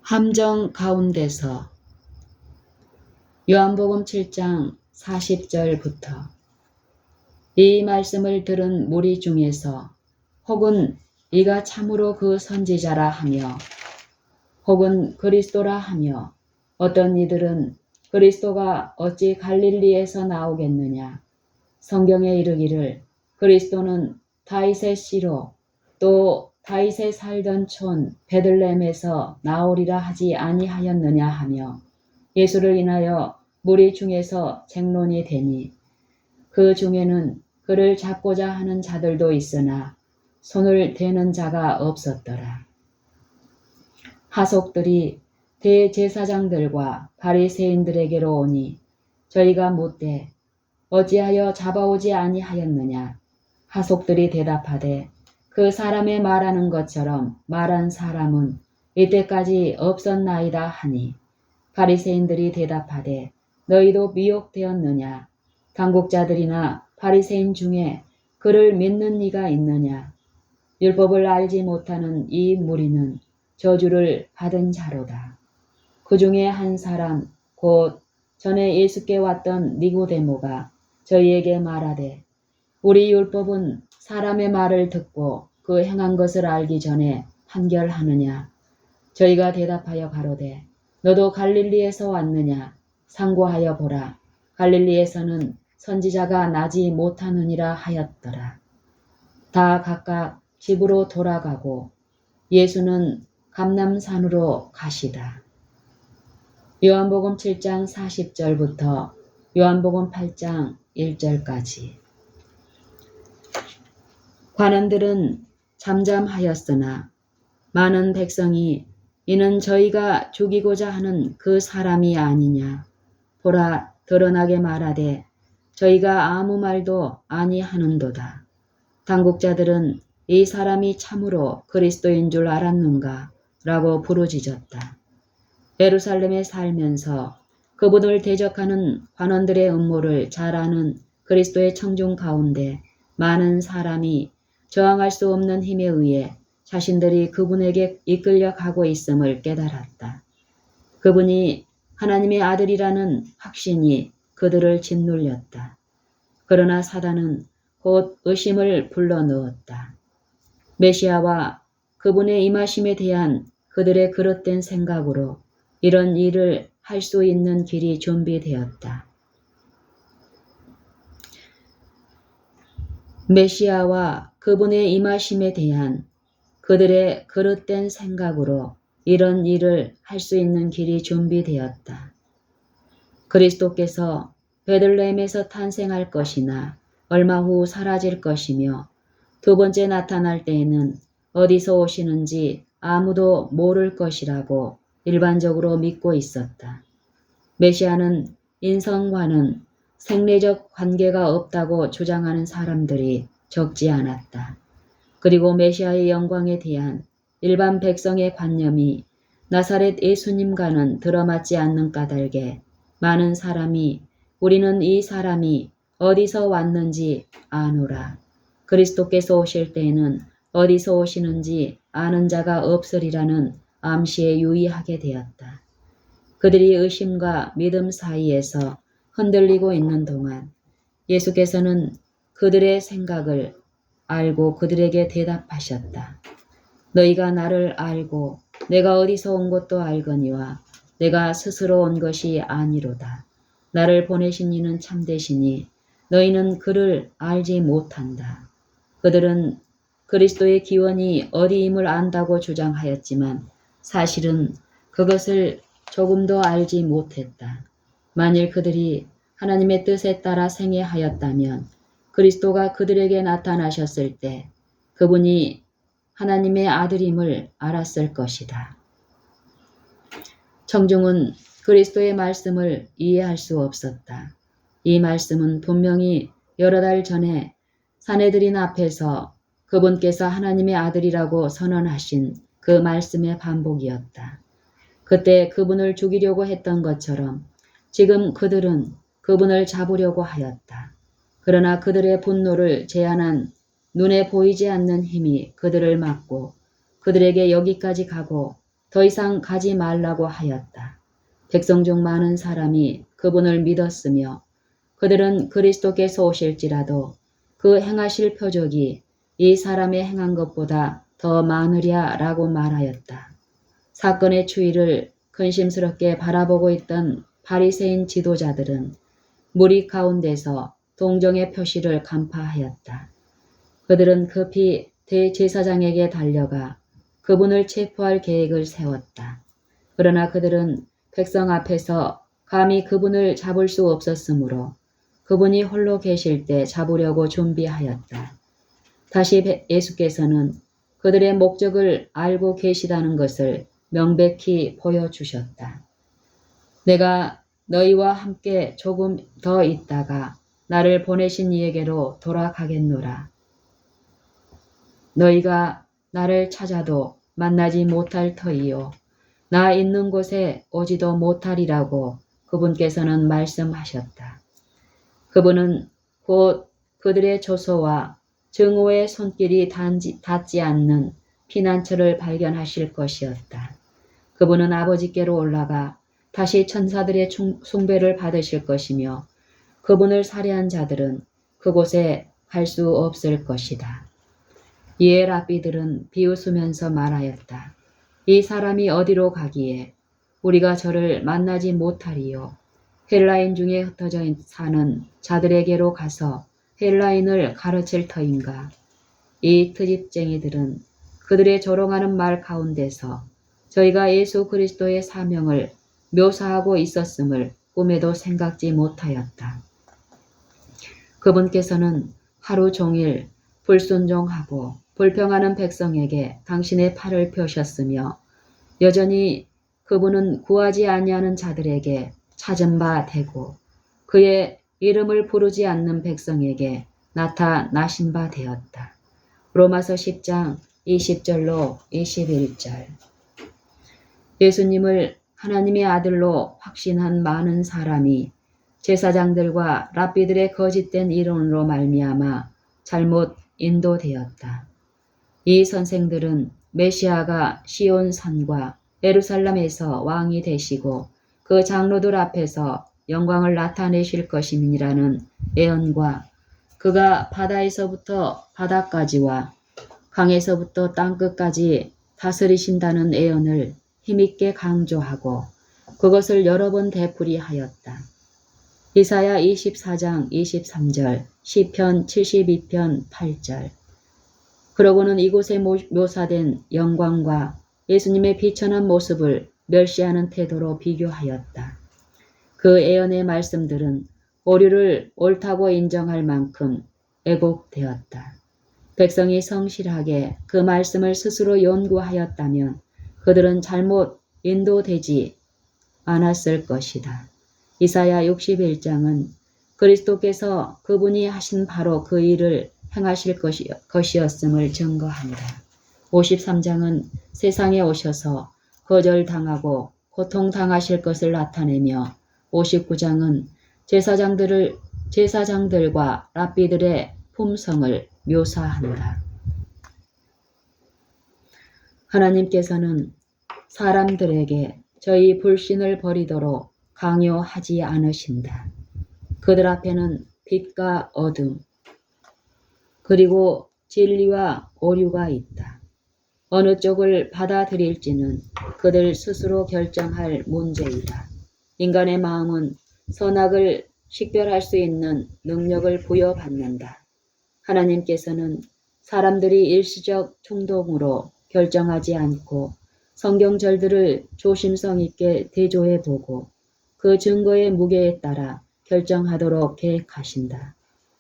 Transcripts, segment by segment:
함정 가운데서 요한복음 7장 40절부터 이 말씀을 들은 무리 중에서 혹은 이가 참으로 그 선지자라 하며 혹은 그리스도라 하며 어떤 이들은 그리스도가 어찌 갈릴리에서 나오겠느냐, 성경에 이르기를 그리스도는 다윗의 씨로 또 다윗의 살던 촌 베들레헴에서 나오리라 하지 아니하였느냐 하며 예수를 인하여 무리 중에서 쟁론이 되니 그 중에는 그를 잡고자 하는 자들도 있으나 손을 대는 자가 없었더라. 하속들이 대제사장들과 바리새인들에게로 오니 저희가 묻되 어찌하여 잡아오지 아니하였느냐. 하속들이 대답하되 그 사람의 말하는 것처럼 말한 사람은 이때까지 없었나이다 하니 바리새인들이 대답하되 너희도 미혹되었느냐. 당국자들이나 바리새인 중에 그를 믿는 이가 있느냐. 율법을 알지 못하는 이 무리는 저주를 받은 자로다. 그 중에 한 사람 곧 전에 예수께 왔던 니고데모가 저희에게 말하되 우리 율법은 사람의 말을 듣고 그 행한 것을 알기 전에 판결하느냐. 저희가 대답하여 가로되 너도 갈릴리에서 왔느냐. 상고하여 보라. 갈릴리에서는 선지자가 나지 못하느니라 하였더라. 다 각각 집으로 돌아가고 예수는 감람산으로 가시다. 요한복음 7장 40절부터 요한복음 8장 1절까지. 관원들은 잠잠하였으나 많은 백성이 이는 저희가 죽이고자 하는 그 사람이 아니냐. 보라, 드러나게 말하되 저희가 아무 말도 아니하는도다. 당국자들은 이 사람이 참으로 그리스도인 줄 알았는가 라고 부르짖었다. 예루살렘에 살면서 그분을 대적하는 관원들의 음모를 잘 아는 그리스도의 청중 가운데 많은 사람이 저항할 수 없는 힘에 의해 자신들이 그분에게 이끌려 가고 있음을 깨달았다. 그분이 하나님의 아들이라는 확신이 그들을 짓눌렸다. 그러나 사단은 곧 의심을 불러넣었다. 메시아와 그분의 임하심에 대한 그들의 그릇된 생각으로 이런 일을 할 수 있는 길이 준비되었다. 메시아와 그분의 임하심에 대한 그들의 그릇된 생각으로 이런 일을 할 수 있는 길이 준비되었다. 그리스도께서 베들레헴에서 탄생할 것이나 얼마 후 사라질 것이며 두 번째 나타날 때에는 어디서 오시는지 아무도 모를 것이라고 일반적으로 믿고 있었다. 메시아는 인성과는 생리적 관계가 없다고 주장하는 사람들이 적지 않았다. 그리고 메시아의 영광에 대한 일반 백성의 관념이 나사렛 예수님과는 들어맞지 않는 까닭에 많은 사람이 우리는 이 사람이 어디서 왔는지 아노라. 그리스도께서 오실 때에는 어디서 오시는지 아는 자가 없으리라는 암시에 유의하게 되었다. 그들이 의심과 믿음 사이에서 흔들리고 있는 동안 예수께서는 그들의 생각을 알고 그들에게 대답하셨다. 너희가 나를 알고 내가 어디서 온 것도 알거니와 내가 스스로 온 것이 아니로다. 나를 보내신 이는 참되시니 너희는 그를 알지 못한다. 그들은 그리스도의 기원이 어디임을 안다고 주장하였지만 사실은 그것을 조금도 알지 못했다. 만일 그들이 하나님의 뜻에 따라 생애하였다면 그리스도가 그들에게 나타나셨을 때 그분이 하나님의 아들임을 알았을 것이다. 청중은 그리스도의 말씀을 이해할 수 없었다. 이 말씀은 분명히 여러 달 전에 사내들인 앞에서 그분께서 하나님의 아들이라고 선언하신 그 말씀의 반복이었다. 그때 그분을 죽이려고 했던 것처럼 지금 그들은 그분을 잡으려고 하였다. 그러나 그들의 분노를 제한한 눈에 보이지 않는 힘이 그들을 막고 그들에게 여기까지 가고 더 이상 가지 말라고 하였다. 백성 중 많은 사람이 그분을 믿었으며 그들은 그리스도께서 오실지라도 그 행하실 표적이 이 사람의 행한 것보다 더 많으랴 라고 말하였다. 사건의 추이를 근심스럽게 바라보고 있던 바리새인 지도자들은 무리 가운데서 동정의 표시를 간파하였다. 그들은 급히 대제사장에게 달려가 그분을 체포할 계획을 세웠다. 그러나 그들은 백성 앞에서 감히 그분을 잡을 수 없었으므로 그분이 홀로 계실 때 잡으려고 준비하였다. 다시 예수께서는 그들의 목적을 알고 계시다는 것을 명백히 보여주셨다. 내가 너희와 함께 조금 더 있다가 나를 보내신 이에게로 돌아가겠노라. 너희가 나를 찾아도 만나지 못할 터이요. 나 있는 곳에 오지도 못하리라고 그분께서는 말씀하셨다. 그분은 곧 그들의 조소와 증오의 손길이 닿지 않는 피난처를 발견하실 것이었다. 그분은 아버지께로 올라가 다시 천사들의 숭배를 받으실 것이며 그분을 살해한 자들은 그곳에 갈 수 없을 것이다. 이에 랍비들은 비웃으면서 말하였다. 이 사람이 어디로 가기에 우리가 저를 만나지 못하리요. 헬라인 중에 흩어져 사는 자들에게로 가서 헬라인을 가르칠 터인가. 이 트집쟁이들은 그들의 조롱하는 말 가운데서 저희가 예수 그리스도의 사명을 묘사하고 있었음을 꿈에도 생각지 못하였다. 그분께서는 하루 종일 불순종하고 불평하는 백성에게 당신의 팔을 펴셨으며 여전히 그분은 구하지 아니하는 자들에게 찾은 바 되고 그의 이름을 부르지 않는 백성에게 나타나신 바 되었다. 로마서 10장 20절로 21절. 예수님을 하나님의 아들로 확신한 많은 사람이 제사장들과 랍비들의 거짓된 이론으로 말미암아 잘못 인도되었다. 이 선생들은 메시아가 시온 산과 예루살렘에서 왕이 되시고 그 장로들 앞에서 영광을 나타내실 것임이라는 예언과 그가 바다에서부터 바다까지와 강에서부터 땅끝까지 다스리신다는 예언을 힘있게 강조하고 그것을 여러 번 되풀이하였다. 이사야 24장 23절, 시편 72편 8절. 그러고는 이곳에 묘사된 영광과 예수님의 비천한 모습을 멸시하는 태도로 비교하였다. 그 예언의 말씀들은 오류를 옳다고 인정할 만큼 왜곡되었다. 백성이 성실하게 그 말씀을 스스로 연구하였다면 그들은 잘못 인도되지 않았을 것이다. 이사야 61장은 그리스도께서 그분이 하신 바로 그 일을 행하실 것이었음을 증거한다. 53장은 세상에 오셔서 거절당하고 고통당하실 것을 나타내며 59장은 제사장들과 랍비들의 품성을 묘사한다. 하나님께서는 사람들에게 저희 불신을 버리도록 강요하지 않으신다. 그들 앞에는 빛과 어둠, 그리고 진리와 오류가 있다. 어느 쪽을 받아들일지는 그들 스스로 결정할 문제이다. 인간의 마음은 선악을 식별할 수 있는 능력을 부여받는다. 하나님께서는 사람들이 일시적 충동으로 결정하지 않고 성경절들을 조심성 있게 대조해보고 그 증거의 무게에 따라 결정하도록 계획하신다.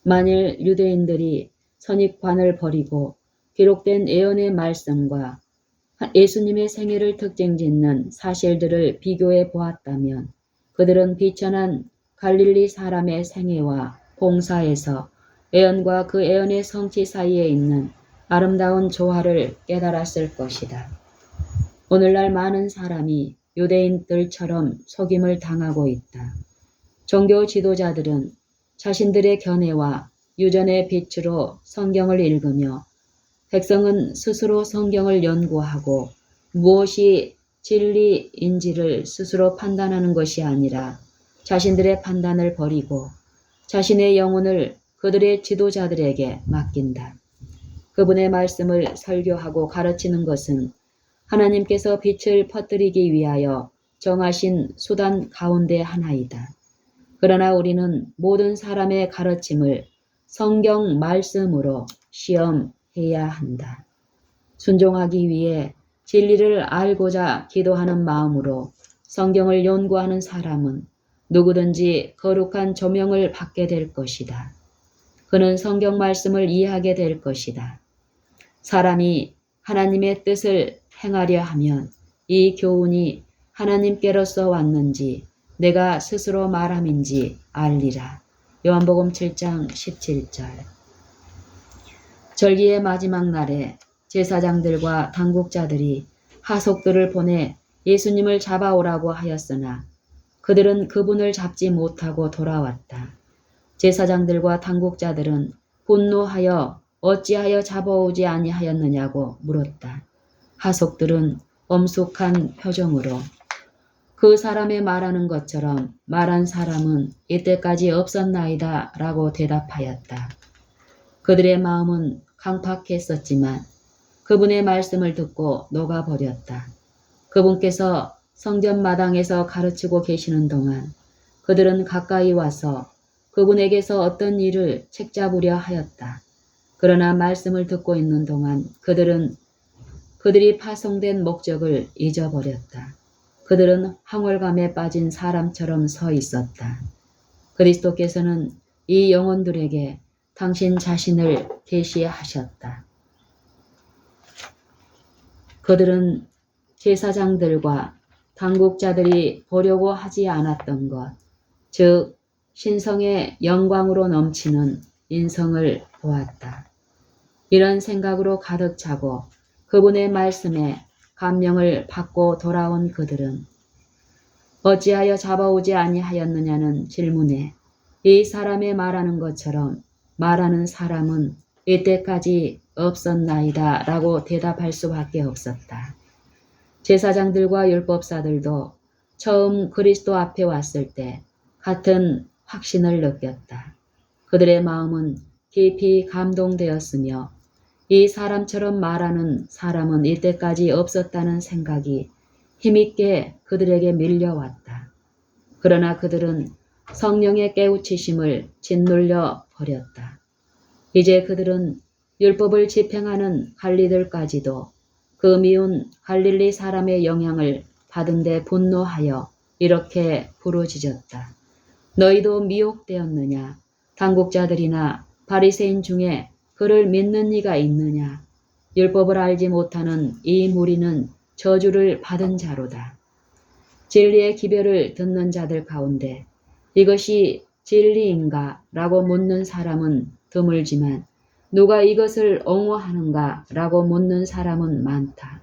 만일 유대인들이 선입관을 버리고 기록된 예언의 말씀과 예수님의 생애를 특징짓는 사실들을 비교해 보았다면 그들은 비천한 갈릴리 사람의 생애와 봉사에서 예언과 그 예언의 성취 사이에 있는 아름다운 조화를 깨달았을 것이다. 오늘날 많은 사람이 유대인들처럼 속임을 당하고 있다. 종교 지도자들은 자신들의 견해와 유전의 빛으로 성경을 읽으며 백성은 스스로 성경을 연구하고 무엇이 진리인지를 스스로 판단하는 것이 아니라 자신들의 판단을 버리고 자신의 영혼을 그들의 지도자들에게 맡긴다. 그분의 말씀을 설교하고 가르치는 것은 하나님께서 빛을 퍼뜨리기 위하여 정하신 수단 가운데 하나이다. 그러나 우리는 모든 사람의 가르침을 성경 말씀으로 시험해야 한다. 순종하기 위해 진리를 알고자 기도하는 마음으로 성경을 연구하는 사람은 누구든지 거룩한 조명을 받게 될 것이다. 그는 성경 말씀을 이해하게 될 것이다. 사람이 하나님의 뜻을 행하려 하면 이 교훈이 하나님께로서 왔는지 내가 스스로 말함인지 알리라. 요한복음 7장 17절. 절기의 마지막 날에 제사장들과 당국자들이 하속들을 보내 예수님을 잡아오라고 하였으나 그들은 그분을 잡지 못하고 돌아왔다. 제사장들과 당국자들은 분노하여 어찌하여 잡아오지 아니하였느냐고 물었다. 하속들은 엄숙한 표정으로 그 사람의 말하는 것처럼 말한 사람은 이때까지 없었나이다 라고 대답하였다. 그들의 마음은 강팍했었지만 그분의 말씀을 듣고 녹아버렸다. 그분께서 성전 마당에서 가르치고 계시는 동안 그들은 가까이 와서 그분에게서 어떤 일을 책잡으려 하였다. 그러나 말씀을 듣고 있는 동안 그들은 그들이 파송된 목적을 잊어버렸다. 그들은 황홀감에 빠진 사람처럼 서 있었다. 그리스도께서는 이 영혼들에게 당신 자신을 계시하셨다. 그들은 제사장들과 당국자들이 보려고 하지 않았던 것, 즉 신성의 영광으로 넘치는 인성을 보았다. 이런 생각으로 가득 차고 그분의 말씀에 감명을 받고 돌아온 그들은 어찌하여 잡아오지 아니하였느냐는 질문에 이 사람의 말하는 것처럼 말하는 사람은 이때까지 없었나이다 라고 대답할 수밖에 없었다. 제사장들과 율법사들도 처음 그리스도 앞에 왔을 때 같은 확신을 느꼈다. 그들의 마음은 깊이 감동되었으며 이 사람처럼 말하는 사람은 이때까지 없었다는 생각이 힘있게 그들에게 밀려왔다. 그러나 그들은 성령의 깨우치심을 짓눌려 버렸다. 이제 그들은 율법을 집행하는 관리들까지도 그 미운 갈릴리 사람의 영향을 받은 데 분노하여 이렇게 부르짖었다. 너희도 미혹되었느냐? 당국자들이나 바리새인 중에 그를 믿는 이가 있느냐? 율법을 알지 못하는 이 무리는 저주를 받은 자로다. 진리의 기별을 듣는 자들 가운데 이것이 진리인가? 라고 묻는 사람은 드물지만 누가 이것을 옹호하는가? 라고 묻는 사람은 많다.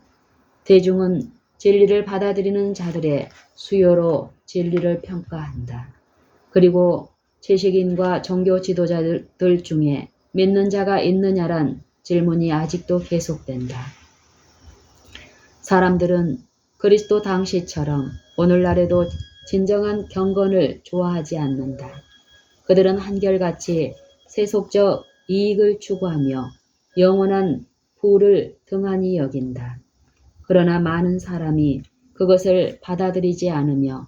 대중은 진리를 받아들이는 자들의 수요로 진리를 평가한다. 그리고 지식인과 종교 지도자들 중에 믿는 자가 있느냐란 질문이 아직도 계속된다. 사람들은 그리스도 당시처럼 오늘날에도 진정한 경건을 좋아하지 않는다. 그들은 한결같이 세속적 이익을 추구하며 영원한 부를 등한히 여긴다. 그러나 많은 사람이 그것을 받아들이지 않으며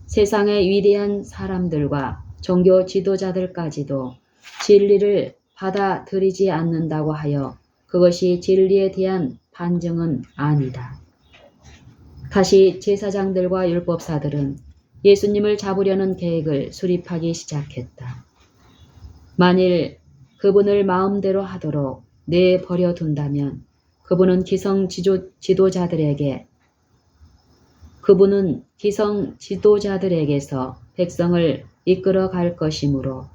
세상의 위대한 사람들과 종교 지도자들까지도 진리를 받아들이지 않는다고 하여 그것이 진리에 대한 반증은 아니다. 다시 제사장들과 율법사들은 예수님을 잡으려는 계획을 수립하기 시작했다. 만일 그분을 마음대로 하도록 내버려 둔다면 그분은 기성 지도자들에게서 백성을 이끌어 갈 것이므로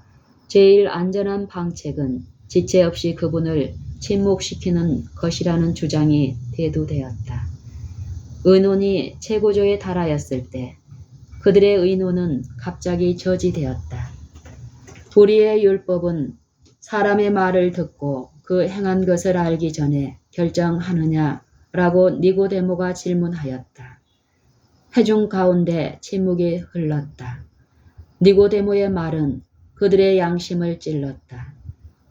제일 안전한 방책은 지체 없이 그분을 침묵시키는 것이라는 주장이 대두되었다. 의논이 최고조에 달하였을 때 그들의 의논은 갑자기 저지되었다. 우리의 율법은 사람의 말을 듣고 그 행한 것을 알기 전에 결정하느냐라고 니고데모가 질문하였다. 회중 가운데 침묵이 흘렀다. 니고데모의 말은 그들의 양심을 찔렀다.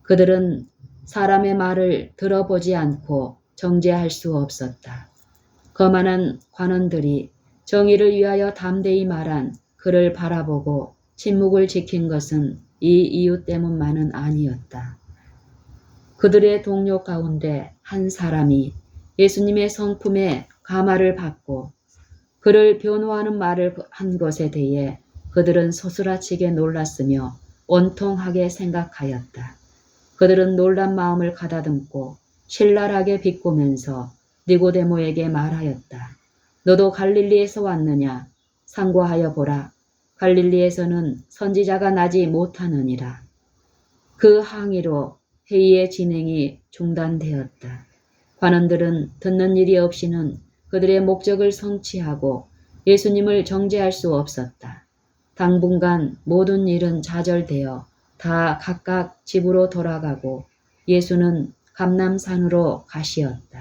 그들은 사람의 말을 들어보지 않고 정죄할 수 없었다. 거만한 관원들이 정의를 위하여 담대히 말한 그를 바라보고 침묵을 지킨 것은 이 이유 때문만은 아니었다. 그들의 동료 가운데 한 사람이 예수님의 성품에 감화를 받고 그를 변호하는 말을 한 것에 대해 그들은 소스라치게 놀랐으며 원통하게 생각하였다. 그들은 놀란 마음을 가다듬고 신랄하게 비꼬면서 니고데모에게 말하였다. 너도 갈릴리에서 왔느냐? 상고하여 보라. 갈릴리에서는 선지자가 나지 못하느니라. 그 항의로 회의의 진행이 중단되었다. 관원들은 듣는 일이 없이는 그들의 목적을 성취하고 예수님을 정죄할 수 없었다. 당분간 모든 일은 좌절되어 다 각각 집으로 돌아가고 예수는 감람산으로 가시었다.